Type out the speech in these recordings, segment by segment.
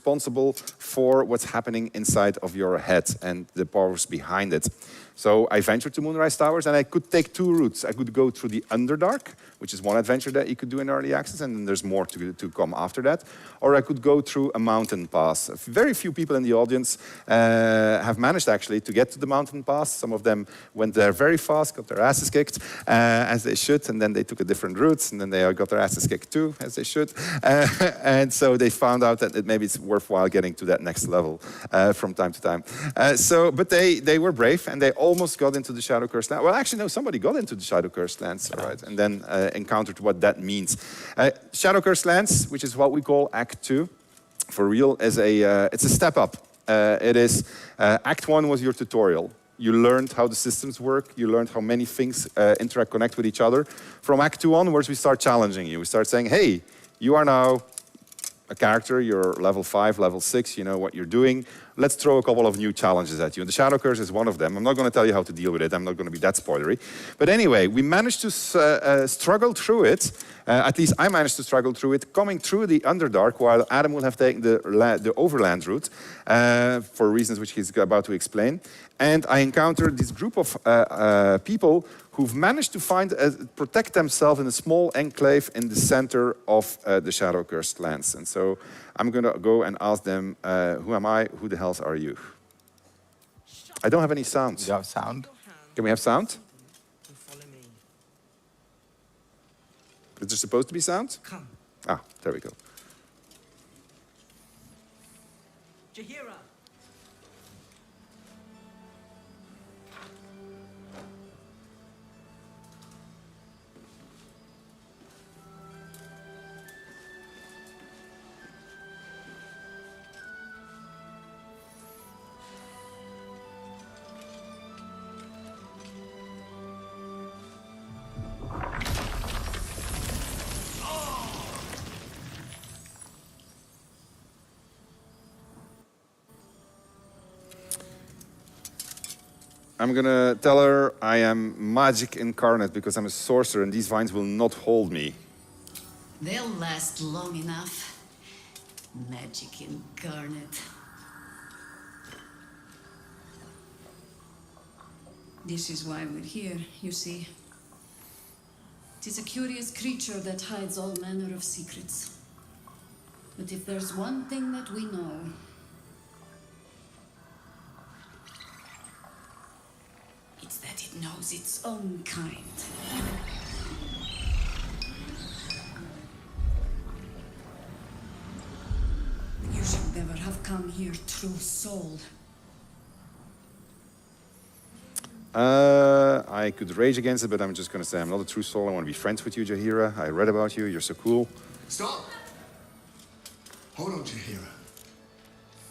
responsible for what's happening inside of your head and the powers behind it. So I ventured to Moonrise Towers, and I could take two routes. I could go through the Underdark, which is one adventure that you could do in early access, and then there's more to come after that. Or I could go through a mountain pass. Very few people in the audience have managed, actually, to get to the mountain pass. Some of them went there very fast, got their asses kicked, as they should, and then they took a different route, and then they got their asses kicked too, as they should. And so they found out that maybe it's worthwhile getting to that next level from time to time. But they were brave, and they almost got into the Shadow Cursed Lands. Well, actually, no, somebody got into the Shadow Cursed Lands, right? And then encountered what that means. Shadow Cursed Lands, which is what we call Act 2, for real, is it's a step up. Act 1 was your tutorial. You learned how the systems work. You learned how many things connect with each other. From Act 2 onwards, we start challenging you. We start saying, hey, you are now a character, you're level 5, level 6, you know what you're doing. Let's throw a couple of new challenges at you. And the Shadow Curse is one of them. I'm not going to tell you how to deal with it. I'm not going to be that spoilery. But anyway, we managed to struggle through it. At least I managed to struggle through it, coming through the Underdark, while Adam will have taken the overland route for reasons which he's about to explain. And I encountered this group of people who've managed to protect themselves in a small enclave in the center of the Shadow Cursed Lands. And so I'm going to go and ask them, who am I? Who the hell are you? I don't have any sound. Do you have sound? Can we have sound? Is there supposed to be sound? Come. Ah, there we go. Jaheria. I'm gonna tell her I am magic incarnate because I'm a sorcerer and these vines will not hold me. They'll last long enough. Magic incarnate. This is why we're here, you see. Tis a curious creature that hides all manner of secrets. But if there's one thing that we know, it's that it knows its own kind. You should never have come here, true soul. I could rage against it, but I'm just gonna say I'm not a true soul. I want to be friends with you, Jaheria. I read about you. You're so cool. Stop! Hold on, Jaheria.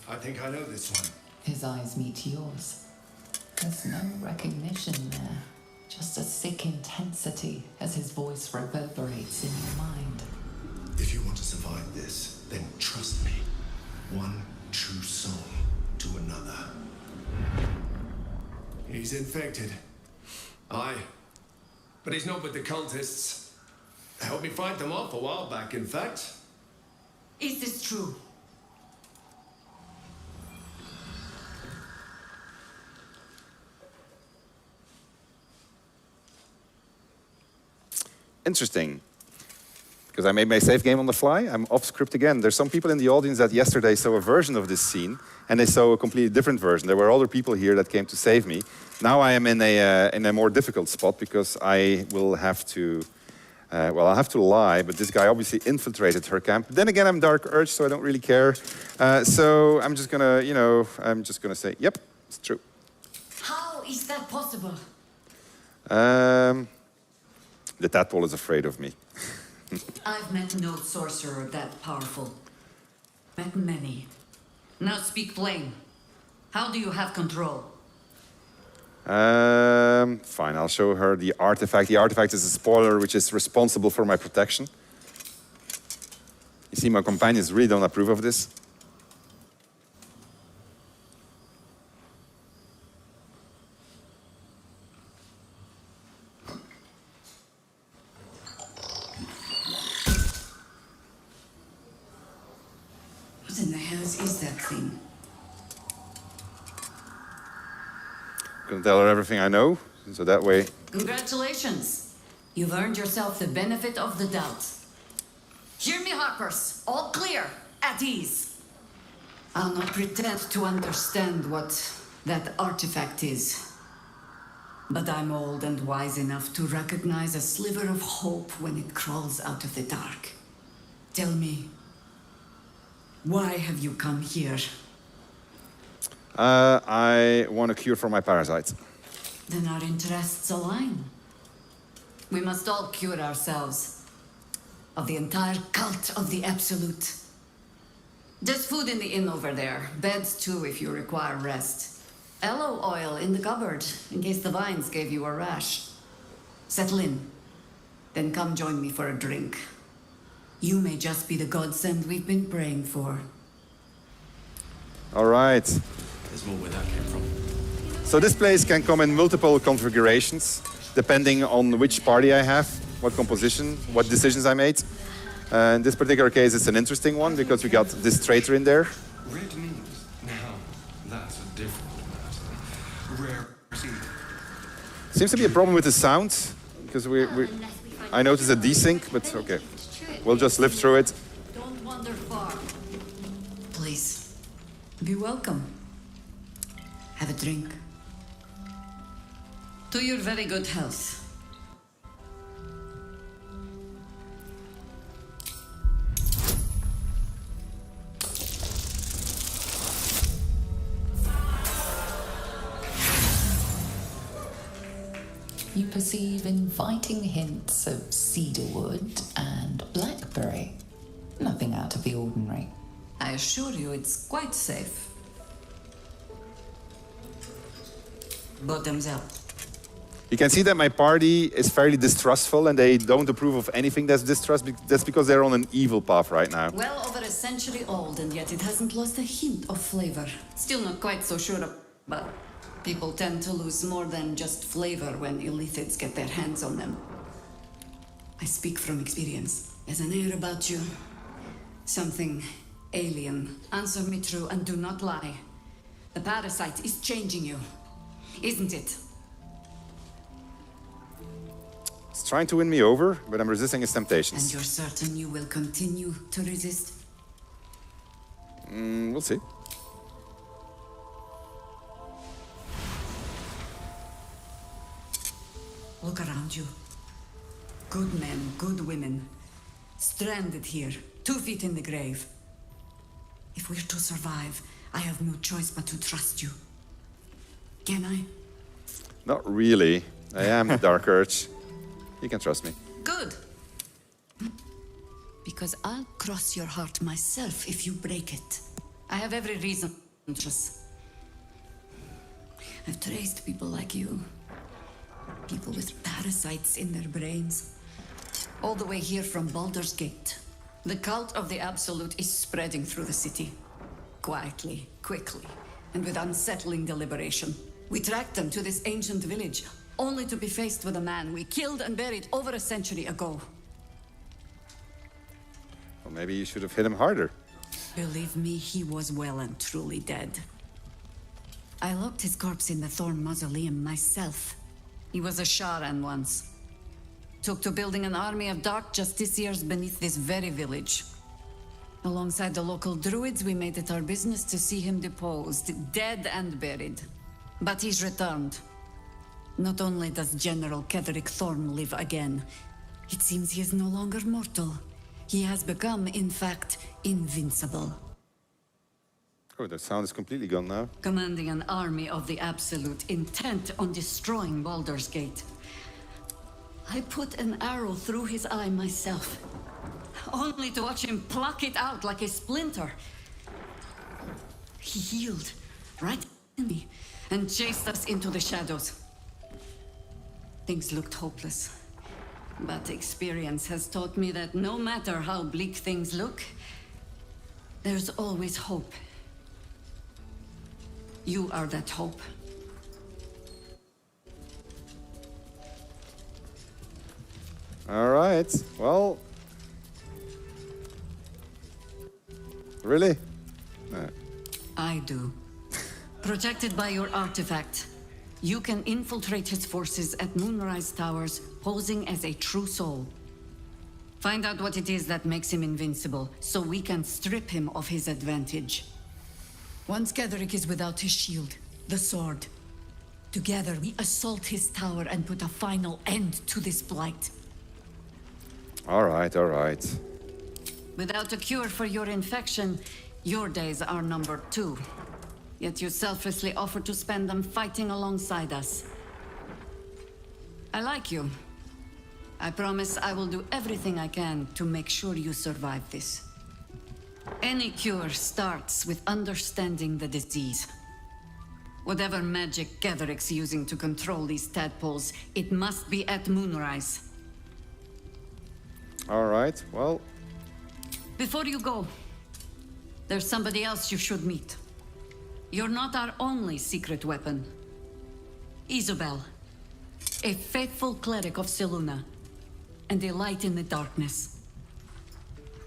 I think I know this one. His eyes meet yours. There's no recognition there. Just a sick intensity as his voice reverberates in your mind. If you want to survive this, then trust me. One true soul to another. He's infected. Aye. But he's not with the cultists. Helped me fight them off a while back, in fact. Is this true? Interesting. Because I made my save game on the fly. I'm off script again. There's some people in the audience that yesterday saw a version of this scene, and they saw a completely different version. There were other people here that came to save me. Now I am in a more difficult spot because I will have to, I'll have to lie, but this guy obviously infiltrated her camp. Then again, I'm Dark Urge, so I don't really care. So I'm just gonna, I'm just gonna say, yep, it's true. How is that possible? The tadpole is afraid of me. I've met no sorcerer that powerful. Met many. Now speak plain. How do you have control? Fine, I'll show her the artifact. The artifact is a spoiler which is responsible for my protection. You see, my companions really don't approve of this. What in the hell is thing. Gonna tell her everything I know, so that way. Congratulations. You've earned yourself the benefit of the doubt. Hear me, Harpers. All clear. At ease. I'll not pretend to understand what that artifact is. But I'm old and wise enough to recognize a sliver of hope when it crawls out of the dark. Tell me, why have you come here? I want a cure for my parasite. Then our interests align. We must all cure ourselves of the entire cult of the Absolute. There's food in the inn over there. Beds too if you require rest. Aloe oil in the cupboard in case the vines gave you a rash. Settle in. Then come join me for a drink. You may just be the godsend we've been praying for. All right. There's more where that came from. So this place can come in multiple configurations, depending on which party I have, what composition, what decisions I made. In this particular case, it's an interesting one because we got this traitor in there. Red news. Now, that's a different matter. Rare seed. Seems to be a problem with the sound, because I noticed a desync, but okay. We'll just live through it. Don't wander far. Please, be welcome. Have a drink. To your very good health. You perceive inviting hints of cedarwood and blackberry. Nothing out of the ordinary. I assure you it's quite safe. Bottoms up. You can see that my party is fairly distrustful and they don't approve of anything that's distrust. That's because they're on an evil path right now. Well over a century old, and yet it hasn't lost a hint of flavor. Still not quite so sure but people tend to lose more than just flavor when illithids get their hands on them. I speak from experience. There's an air about you. Something alien. Answer me true and do not lie. The parasite is changing you, isn't it? It's trying to win me over, but I'm resisting its And temptations. you're certain you will continue to resist? We'll see. Look around you. Good men, good women. Stranded here, 2 feet in the grave. If we're to survive, I have no choice but to trust you. Can I? Not really. I am the Dark Urge. You can trust me. Good. Because I'll cross your heart myself if you break it. I have every reason to trust. I've traced people like you. People with parasites in their brains. All the way here from Baldur's Gate. The cult of the Absolute is spreading through the city. Quietly, quickly, and with unsettling deliberation. We tracked them to this ancient village, only to be faced with a man we killed and buried over a century ago. Well, maybe you should have hit him harder. Believe me, he was well and truly dead. I locked his corpse in the Thorn Mausoleum myself. He was a Sharan once. Took to building an army of dark justiciars beneath this very village. Alongside the local druids, we made it our business to see him deposed, dead and buried. But he's returned. Not only does General Ketheric Thorn live again, it seems he is no longer mortal. He has become, in fact, invincible. Oh, the sound is completely gone now. Commanding an army of the Absolute, intent on destroying Baldur's Gate. I put an arrow through his eye myself, only to watch him pluck it out like a splinter. He healed right in me and chased us into the shadows. Things looked hopeless, but experience has taught me that no matter how bleak things look, there's always hope. You are that hope. All right. Well. Really? No. I do. Protected by your artifact, you can infiltrate his forces at Moonrise Towers, posing as a true soul. Find out what it is that makes him invincible, so we can strip him of his advantage. Once Ketheric is without his shield, the sword, together we assault his tower and put a final end to this blight. All right, all right. Without a cure for your infection, your days are numbered too. Yet you selflessly offer to spend them fighting alongside us. I like you. I promise I will do everything I can to make sure you survive this. Any cure starts with understanding the disease. Whatever magic Getheric's using to control these tadpoles, it must be at Moonrise. All right, well, Before you go, there's somebody else you should meet. You're not our only secret weapon. Isobel, a faithful cleric of Selûne, and a light in the darkness.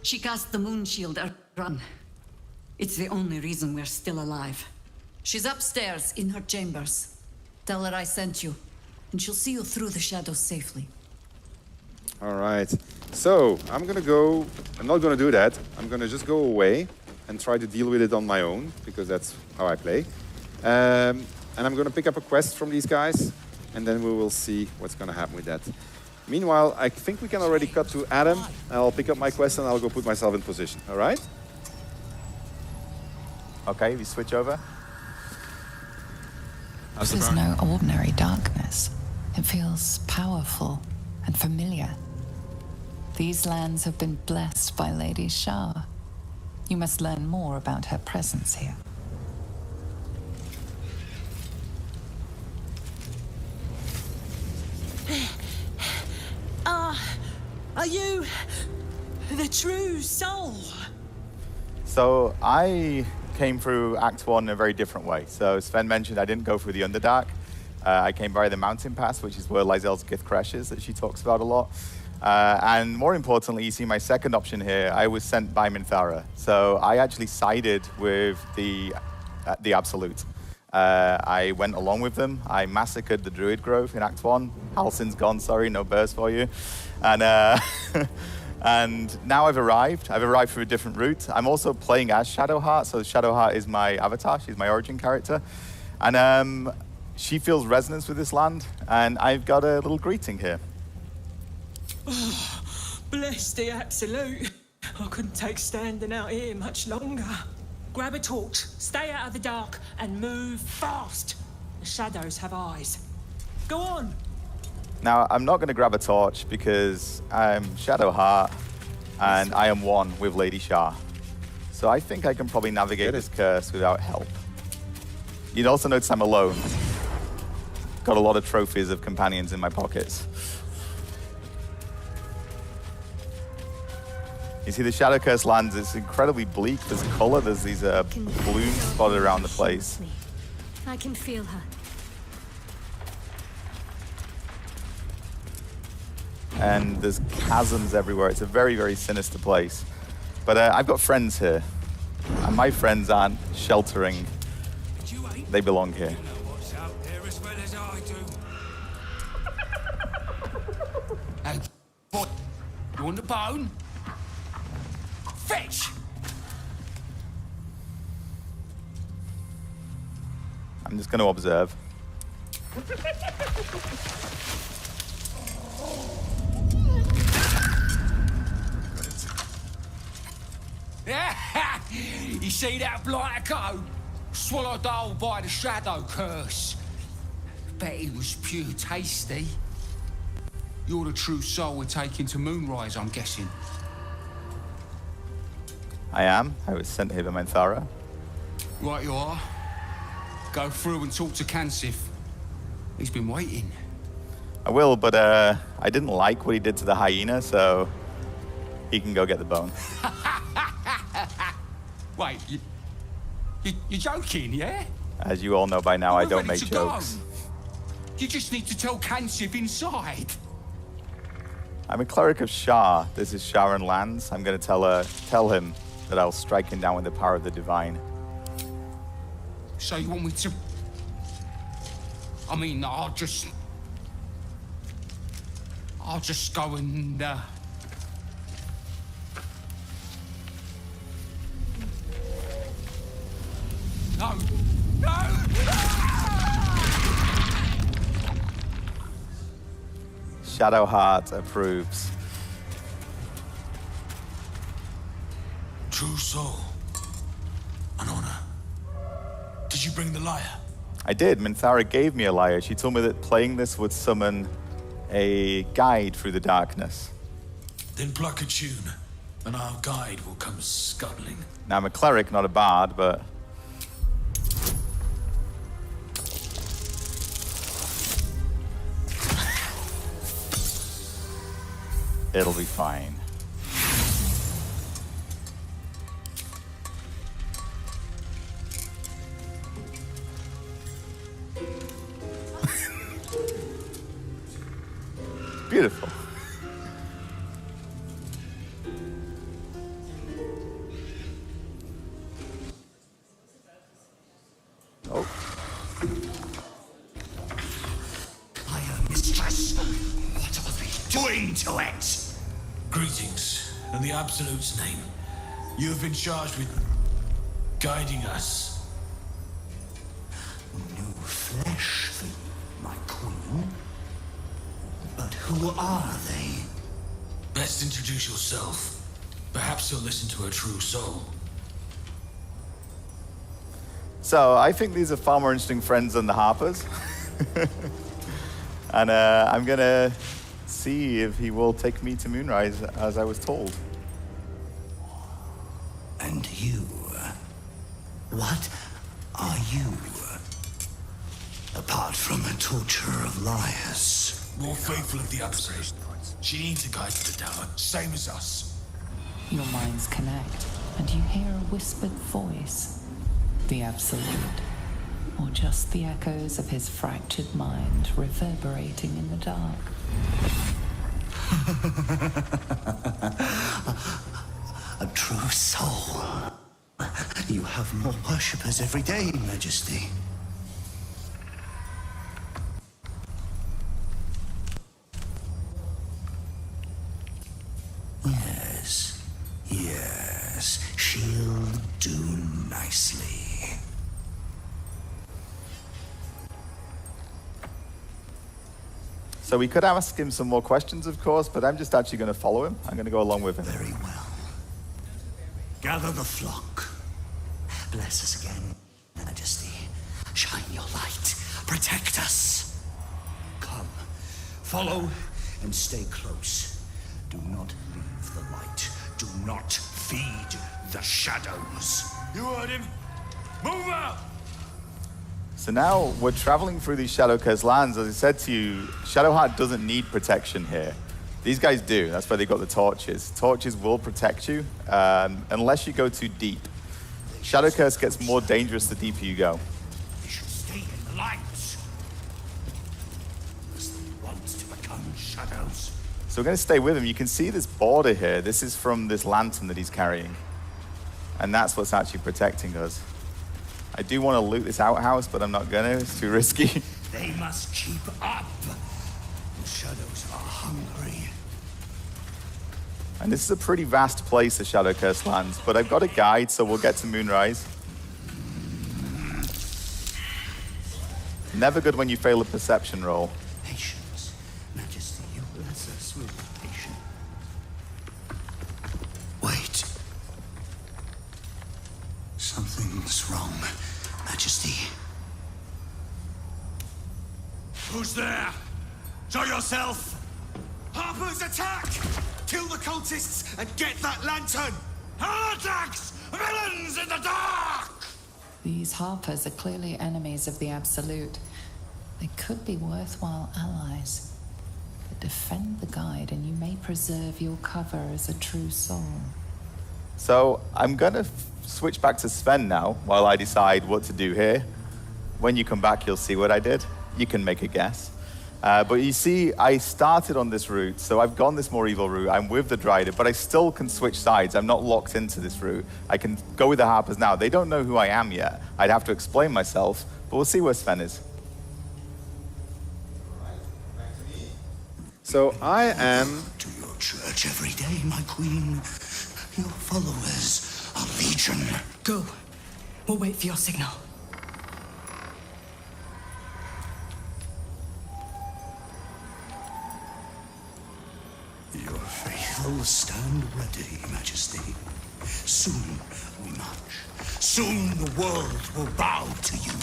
She cast the moon shield at run. It's the only reason we're still alive. She's upstairs in her chambers. Tell her I sent you, and she'll see you through the shadows safely. all right. So I'm gonna go. I'm not gonna do that. I'm gonna just go away and try to deal with it on my own because that's how I play. And I'm gonna pick up a quest from these guys, and then we will see what's gonna happen with that. Meanwhile, I think we can already cut to Adam. I'll pick up my quest and I'll go put myself in position. All right? Okay, we switch over. This is no ordinary darkness. It feels powerful and familiar. These lands have been blessed by Lady Shah. You must learn more about her presence here. Are you the true soul? So I came through Act 1 in a very different way. So Sven mentioned I didn't go through the Underdark. I came by the Mountain Pass, which is where Lysel's Gith crashes that she talks about a lot. And more importantly, you see my second option here, I was sent by Minthara. So I actually sided with the Absolute. I went along with them. I massacred the Druid Grove in Act 1. Halsin's gone, sorry, no burst for you. And, and now I've arrived. I've arrived through a different route. I'm also playing as Shadowheart, so Shadowheart is my avatar. She's my origin character. And she feels resonance with this land, and I've got a little greeting here. Oh, bless the Absolute. I couldn't take standing out here much longer. Grab a torch, stay out of the dark, and move fast. The shadows have eyes. Go on. Now, I'm not going to grab a torch because I'm Shadowheart, and I am one with Lady Shah. So I think I can probably navigate this curse without help. You'd also notice I'm alone. Got a lot of trophies of companions in my pockets. You see the Shadow Curse lands, it's incredibly bleak. There's color, there's these balloons spotted around the place. I can feel her. And there's chasms everywhere. It's a very, very sinister place. But I've got friends here. And my friends aren't sheltering. They belong here. Hey, boy, you want the bone? Fetch! I'm just going to observe. You see that blight go? Swallowed whole by the Shadow Curse. Bet it was pure tasty. You're the true soul we're taking to Moonrise, I'm guessing. I am. I was sent here by Minthara. Right you are. Go through and talk to Kansif. He's been waiting. I will, but I didn't like what he did to the hyena, so he can go get the bone. Wait, you're joking, yeah? As you all know by now, I We're don't ready make to go. jokes. You just need to tell Kansif inside. I'm a cleric of Shah. This is Sharon Lands. I'm going to tell him that I'll strike him down with the power of the divine. So you want me to... I mean, I'll just go and, No. No! Shadowheart approves. True soul. An honor. Did you bring the lyre? I did. Minthara gave me a lyre. She told me that playing this would summon a guide through the darkness. Then pluck a tune, and our guide will come scuttling. Now, I'm a cleric, not a bard, but... it'll be fine. Beautiful. Oh. Fire mistress, what are they doing to it? Greetings, in the Absolute's name. You have been charged with guiding us. No flesh for you, my queen. But who are they? Best introduce yourself. Perhaps you'll listen to a true soul. So, I think these are far more interesting friends than the Harpers. And I'm gonna see if he will take me to Moonrise, as I was told. And you? What are you? Apart from a torturer of liars. More faithful of the Absolute. She needs a guide to the tower, same as us. Your minds connect, and you hear a whispered voice. The Absolute. Or just the echoes of his fractured mind reverberating in the dark. A true soul. You have more worshippers every day, Majesty. Yes, she'll do nicely. So we could ask him some more questions, of course, but I'm just actually going to follow him. I'm going to go along with him. Very well. Gather the flock. Bless us again, Majesty. Shine your light. Protect us. Come, follow and stay close. Do not leave the light. Do not feed the shadows. You heard him. Move out! So now we're traveling through these Shadow-Cursed lands. As I said to you, Shadowheart doesn't need protection here. These guys do. That's why they got the torches. Torches will protect you unless you go too deep. Shadow-Curse gets more dangerous the deeper you go. They should stay in the light. Unless they want to become shadows. So we're going to stay with him. You can see this border here. This is from this lantern that he's carrying. And that's what's actually protecting us. I do want to loot this outhouse, but I'm not going to. It's too risky. They must keep up. The shadows are hungry. And this is a pretty vast place, the Shadow-Cursed lands. But I've got a guide, so we'll get to Moonrise. Never good when you fail a perception roll. Patience. Majesty, you bless us with patience. Wait. Something's wrong, Majesty. Who's there? Show yourself! Harpers, attack! Kill the cultists and get that lantern! Heretics! Villains in the dark! These Harpers are clearly enemies of the Absolute. They could be worthwhile allies. But defend the guide and you may preserve your cover as a true soul. So I'm going to switch back to Sven now while I decide what to do here. When you come back, you'll see what I did. You can make a guess. But you see, I started on this route, so I've gone this more evil route. I'm with the Dryder, but I still can switch sides. I'm not locked into this route. I can go with the Harpers now. They don't know who I am yet. I'd have to explain myself, but we'll see where Sven is. So I am... To your church every day, my queen. Your followers are legion. Go. We'll wait for your signal. Your faithful stand ready, Majesty. Soon we march. Soon the world will bow to you.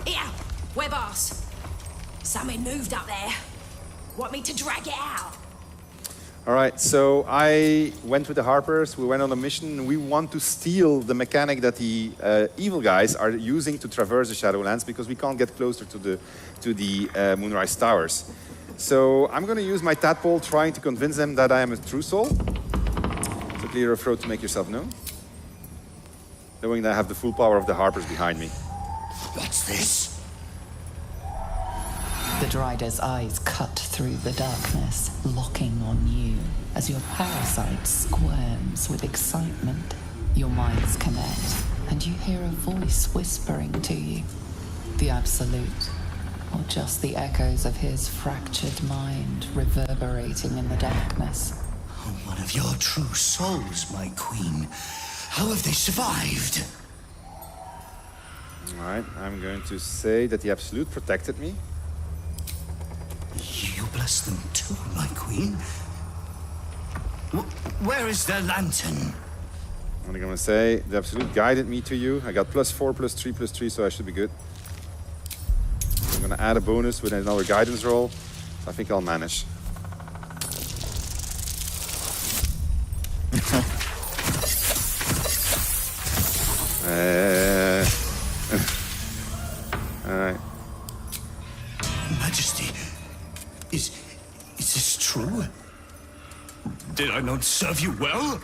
Here, we're boss. Something moved up there. Want me to drag it out? All right, so I went with the Harpers. We went on a mission. We want to steal the mechanic that the evil guys are using to traverse the Shadowlands because we can't get closer to the Moonrise Towers. So I'm going to use my tadpole trying to convince them that I am a true soul. So clear your throat to make yourself known. Knowing that I have the full power of the Harpers behind me. What's this? The Dryder's eyes cut through the darkness, locking on you as your parasite squirms with excitement. Your minds connect, and you hear a voice whispering to you. The Absolute, or just the echoes of his fractured mind reverberating in the darkness. One of your true souls, my queen. How have they survived? All right, I'm going to say that the Absolute protected me. You bless them too, my queen. Where is their lantern? I'm going to say the Absolute guided me to you. I got +4, +3, so I should be good. I'm going to add a bonus with another guidance roll. I think I'll manage. All right. Majesty, is this true? Did I not serve you well?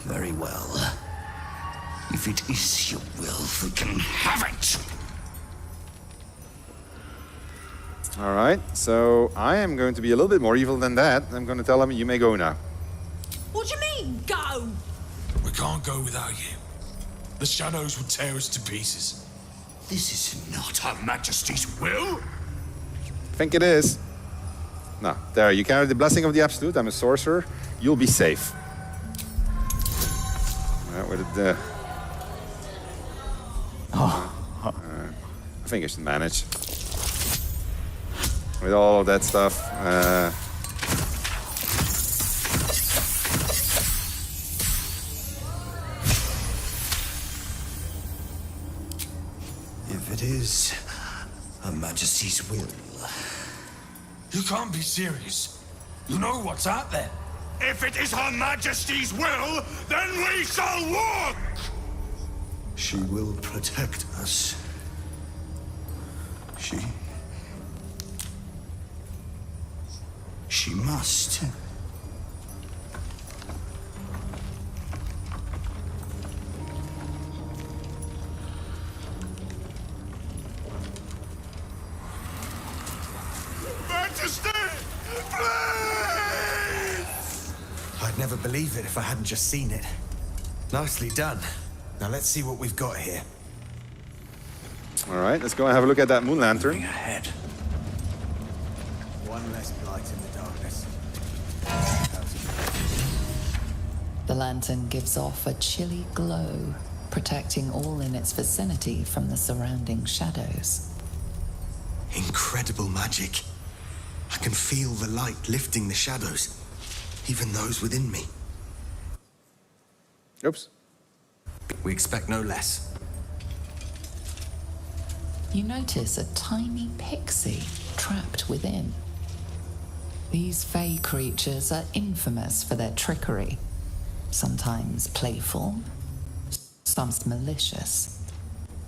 Very well. If it is your will, they can have it! All right, so I am going to be a little bit more evil than that. I'm going to tell him, you may go now. What do you mean, go? We can't go without you. The shadows would tear us to pieces. This is not Her Majesty's will! I think it is. No, there, you carry the blessing of the Absolute. I'm a sorcerer. You'll be safe. Where did the... I think I should manage. With all of that stuff. If it is Her Majesty's will... You can't be serious. You know what's out there. If it is Her Majesty's will, then we shall walk! She will protect us. She must. Majesty! Please! I'd never believe it if I hadn't just seen it. Nicely done. Now let's see what we've got here. All right, let's go and have a look at that moon lantern. Ahead. One less light in the darkness. The lantern gives off a chilly glow, protecting all in its vicinity from the surrounding shadows. Incredible magic. I can feel the light lifting the shadows, even those within me. Oops. We expect no less. You notice a tiny pixie trapped within. These fey creatures are infamous for their trickery. Sometimes playful, sometimes malicious.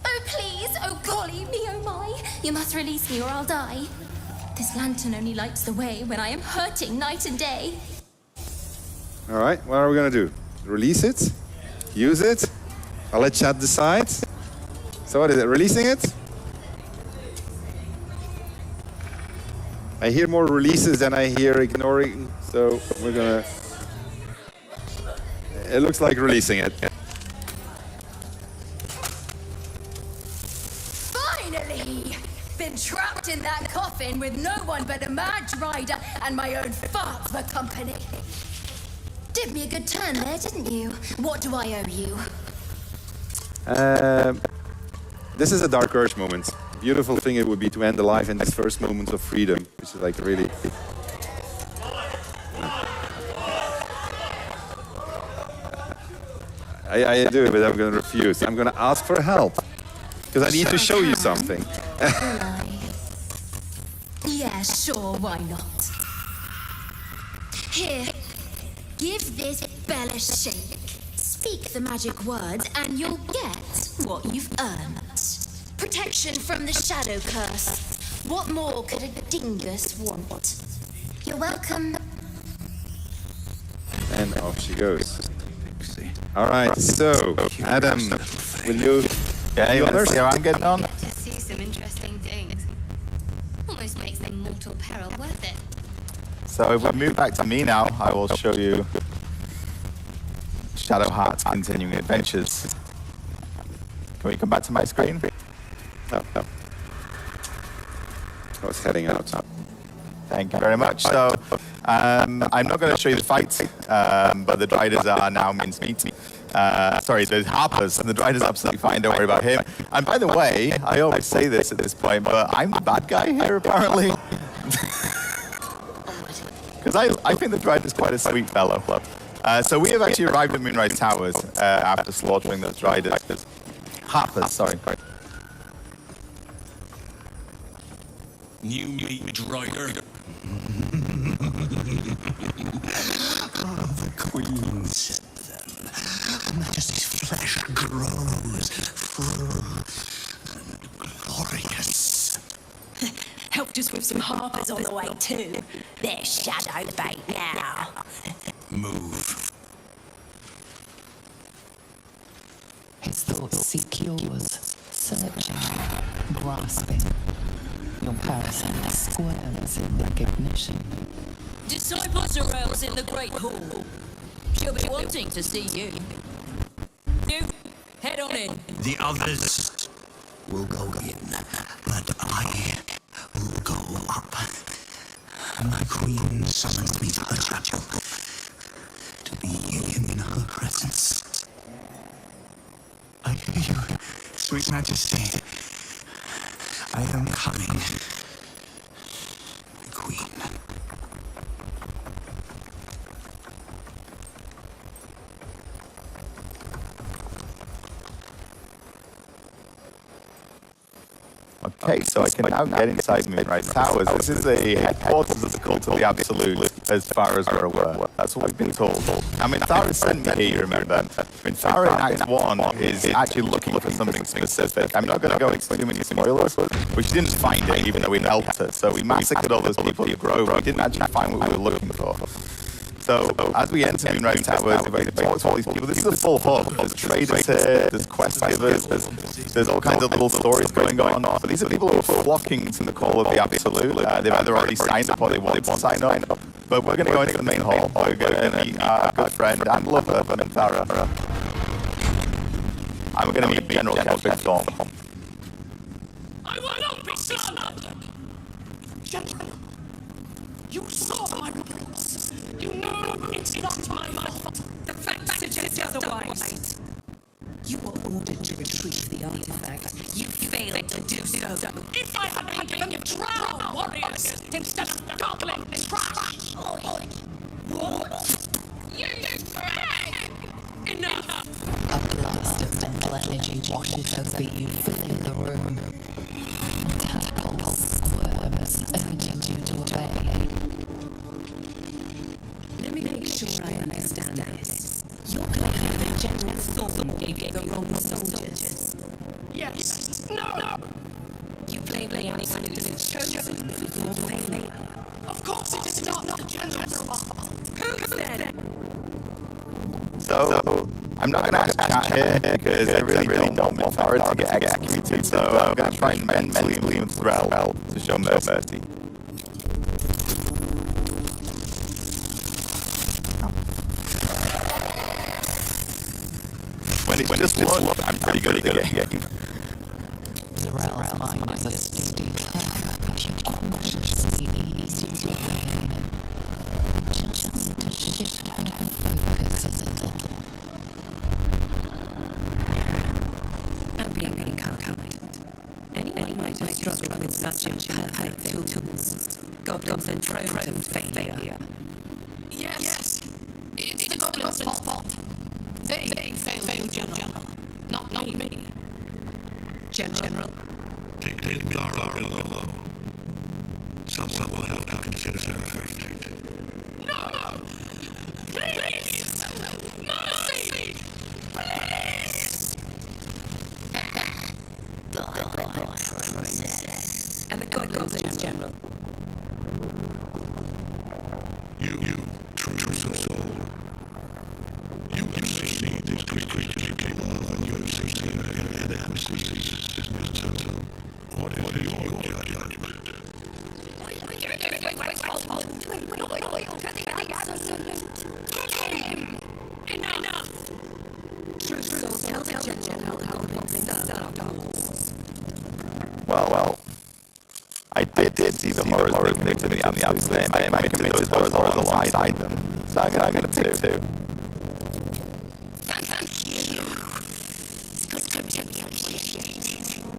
Oh, please! Oh, golly me, oh my! You must release me or I'll die. This lantern only lights the way when I am hurting night and day. All right, what are we going to do? Release it? use it. I'll let chat decide. So what is it, releasing it? I hear more releases than I hear ignoring, so we're gonna... It looks like releasing it. Finally! Been trapped in that coffin with no one but a mad rider and my own fart for company. Did me a good turn there, didn't you? What do I owe you? This is a Dark Urge moment. Beautiful thing it would be to end the life in these first moments of freedom, which is like really... I do it, but I'm going to refuse. I'm going to ask for help, because I need to show you something. Yeah, sure, why not? Here, give this bell a shake. Speak the magic words and you'll get what you've earned. Protection from the shadow curse. What more could a dingus want? You're welcome. And off she goes. All right, so Adam, will you? Yeah, you want to see how I'm getting on? To see some interesting things. Almost makes the mortal peril worth it. So if we move back to me now, I will show you Shadowheart's continuing adventures. Can we come back to my screen? No. I was heading out. Thank you very much. So I'm not going to show you the fight, but the Driders are now mincemeat. Sorry, the Harpers, and the Driders absolutely fine, don't worry about him. And by the way, I always say this at this point, but I'm the bad guy here apparently. Because I think the Drider's quite a sweet fellow. So we have actually arrived at Moonrise Towers after slaughtering those Driders. Harpers, sorry. New meat, Drider. The Queen said then, Her Majesty's flesh grows full and glorious. Helped us with some harpers on the way too. They're shadow bait now. Move. His thoughts seek yours, searching, grasping. Your parasite squirms in recognition. Disciples are else in the Great Hall. She'll be wanting to see you. You, head on in. The others will go in, but I will go up. My queen summons me to the chapel to be in her presence. I hear you, sweet majesty. I am coming, Queen. Okay, so I can now get inside Moonrise Towers. This is the headquarters of the Cult of the Absolute, as far as we're aware. That's what we've been told. Now, Minthara sent me here, you remember. Minthara in Act 1 is actually looking for something specific. I'm not going to go into too many spoilers, but she didn't find it, even though we helped her. So we massacred all those people at Grove. We didn't actually find what we were looking for. So, as we enter Moonrise Towers, we're going to talk to all these people. This is a full hub. There's traders here, there's quest givers, there's all kinds of little stories going on. But these are people who are flocking to the call of the Absolute. They've either already signed up or they want to sign up. But we're going to go into the main hall. We're going to meet our good friend and lover, Minthara. And we're going to meet General Kelvin Storm. I will not be slandered! Gentlemen, you saw my reports. You know it's not my fault. The facts suggest otherwise. You were ordered to retrieve the artifact. You failed to do so. If I had been given drow warriors instead of goblin trash! You brag! Enough! A blast of mental energy washes over you, filling the room. Tadpoles squirms, urging you to obey. Let me make sure I understand this. You're claiming that General Thorn gave you the wrong soldiers. Yes. No. You blame the Absolute's chosen for your failure. Of course it is not the General's fault. Who's then? So, I'm not going to chat here because I really don't want Baldur to get executed, so I'm going to try and mentally influence Thrall to show mercy. When it's just look, I'm pretty good at the game. Thrall's mind is a steady trap, but you cautiously ease your way in. Just to shift her focus a little. I'm being calculated. Anyone might have struggled with such imperfect tools. Goblins and trolls failure. Yes. It's the goblins' fault. They failed you, General. Not me. General. Take Lara alone. Someone will have to consider her fate. No! Please! Mercy! Please! And the goblins, General. You, true soul. You have seen these creatures you came on, and you have seen their inadequacies. What is your judgment? Enough! True souls tell the General how goblins serve dogs. Well. I did see the horrors thing to me on the outside, and I committed those horrors alongside them. So I'm going to pick two.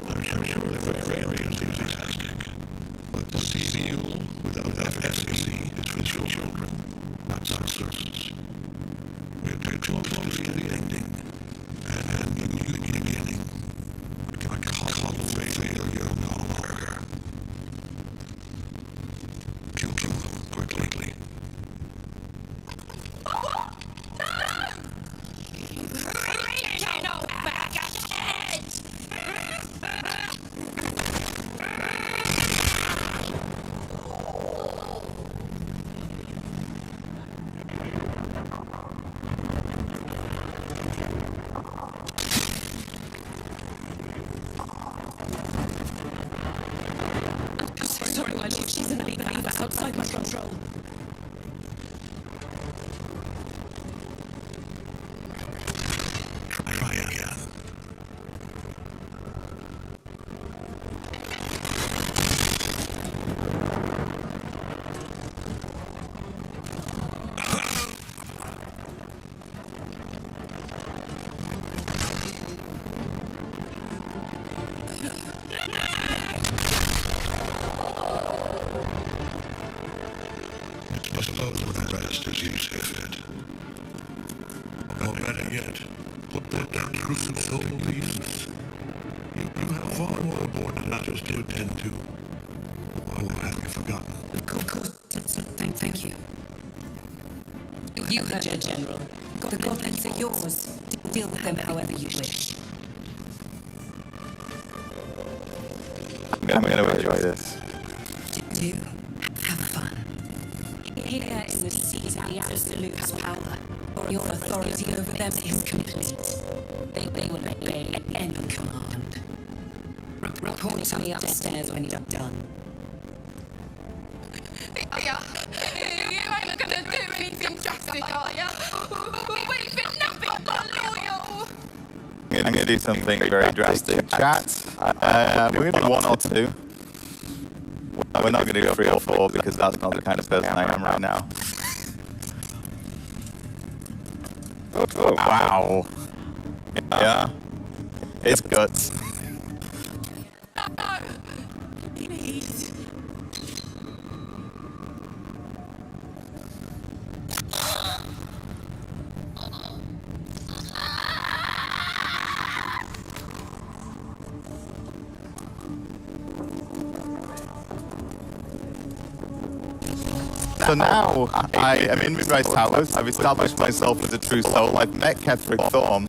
I'm sure they're very enthusiastic. But to see you without efficacy is for your children, not servants. We're too close to the ending, and you the beginning. I call failure no longer. Kill them quickly. Sorry, my chief, she's in a big fever outside my control. Try again. Dispose of the rest as you see fit. Or better yet, put that true soul to use. You have far more important matters to attend to. Or have you forgotten? Thank you. You heard it, General. The goblins are yours. Deal with them however you wish. I'm going to enjoy this. Do have fun. Here in the seas, the absolute power. Your authority over them is complete. They will obey any command. Report to me upstairs when you're done. You ain't gonna do anything drastic, are ya? We've been nothing but loyal. I'm going to do something very drastic. Chat, we're going to do one or two. We're not going to do 3 or 4 because that's not the kind of person I am right now. Oh, wow. Yeah. It's guts. Please. So now I am in Moonrise Towers. I've established myself as a true soul. I've met Ketherick Thorm.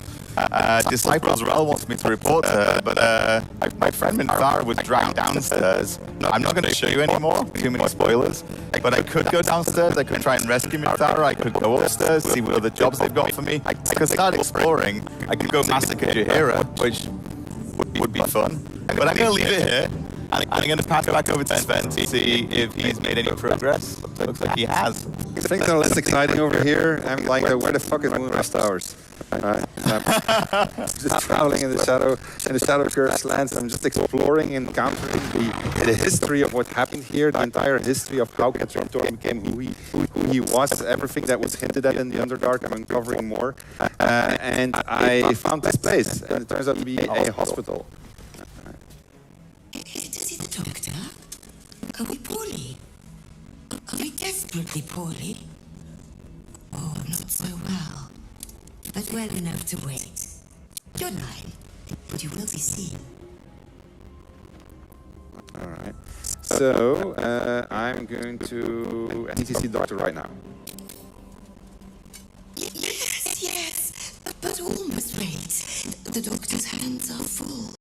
Disciple Azrael wants me to report to her, but my friend Minthara was dragged downstairs. I'm not going to show you anymore, too many spoilers, but I could go downstairs, I could try and rescue Minthara, I could go upstairs, see what other jobs they've got for me. I could start exploring, I could go massacre Jaheria, which would be fun. But I'm going to leave it here. I'm going to pass it back over to Sven to see if he's made any progress. Looks like he has. Things are less exciting over here. I'm like, where the fuck is Moonrise Towers? Just traveling in the shadow curse lands. I'm just exploring and encountering the history of what happened here, the entire history of how Catherine Thorne became who he was, everything that was hinted at in the Underdark. I'm uncovering more. And I found this place, and it turns out to be a hospital. Is it the doctor? Are we poorly? Are we desperately poorly? Oh, not so well. But well enough to wait. You're lying, but you will be seen. All right. So I'm going to. I need to see the doctor right now. Yes, but almost wait. The doctor's hands are full.